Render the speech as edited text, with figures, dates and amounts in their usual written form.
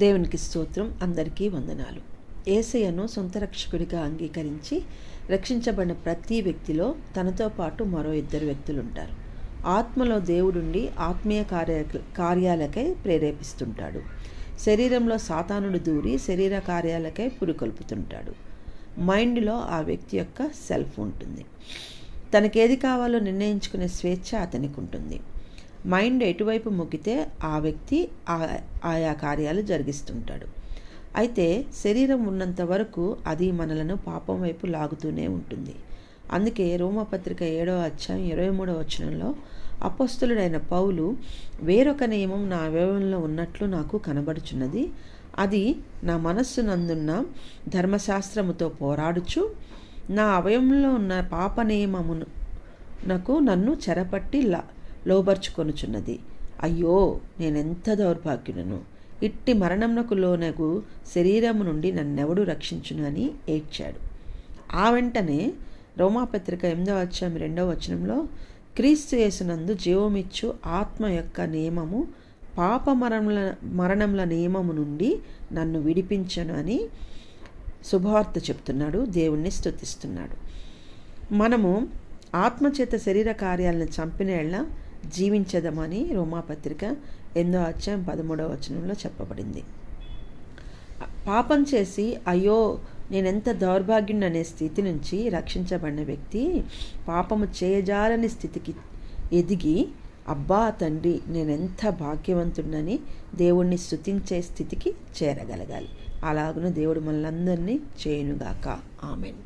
దేవునికి స్తోత్రం. అందరికీ వందనాలు. యేసయ్యను సొంత రక్షకుడిగా అంగీకరించి రక్షించబడిన ప్రతి వ్యక్తిలో తనతో పాటు మరో ఇద్దరు వ్యక్తులు ఉంటారు. ఆత్మలో దేవుడుండి ఆత్మీయ కార్యాలకై ప్రేరేపిస్తుంటాడు. శరీరంలో సాతానుడు దూరి శరీర కార్యాలకై పురికొల్పుతుంటాడు. మైండ్లో ఆ వ్యక్తి యొక్క సెల్ఫ్ ఉంటుంది. తనకేది కావాలో నిర్ణయించుకునే స్వేచ్ఛ అతనికి ఉంటుంది. మైండ్ ఎటువైపు మొగ్గితే ఆ వ్యక్తి ఆయా కార్యాలు జరిగిస్తుంటాడు. అయితే శరీరం ఉన్నంత వరకు అది మనలను పాపం వైపు లాగుతూనే ఉంటుంది. అందుకే రోమపత్రిక 7వ అధ్యాయం 23వ వచనంలో అపొస్తలుడైన పౌలు, వేరొక నియమం నా అవయవంలో ఉన్నట్లు నాకు కనబడుచున్నది, అది నా మనస్సునందున్న ధర్మశాస్త్రముతో పోరాడుచు నా అవయవంలో ఉన్న పాప నియమమునకు నన్ను చెరపట్టి లోబర్చుకొనుచున్నది. అయ్యో, నేనెంత దౌర్భాగ్యుడను! ఇట్టి మరణమునకు లోనగు శరీరము నుండి నన్నెవడు రక్షించును అని ఏడ్చాడు. ఆ వెంటనే రోమాపత్రిక 8వ అధ్యాయం 2వ వచనంలో, క్రీస్తు యేసునందు జీవమిచ్చు ఆత్మ యొక్క నియమము పాప మరణముల నియమము నుండి నన్ను విడిపించను అని శుభవార్త చెప్తున్నాడు. దేవుణ్ణి స్తుతిస్తున్నాడు. మనము ఆత్మచేత శరీర కార్యాలను చంపినేళ్ల జీవించదమని రోమాపత్రిక 8వ అధ్యాయం 13వ వచనంలో చెప్పబడింది. పాపం చేసి అయ్యో నేనెంత దౌర్భాగ్యుని అనే స్థితి నుంచి రక్షించబడిన వ్యక్తి పాపము చేయజాలని స్థితికి ఎదిగి, అబ్బా తండ్రి నేనెంత భాగ్యవంతుడినని దేవుణ్ణి స్తుతించే స్థితికి చేరగలగాలి. అలాగున దేవుడు మనలందరినీ చేయునుగాక. ఆమెన్.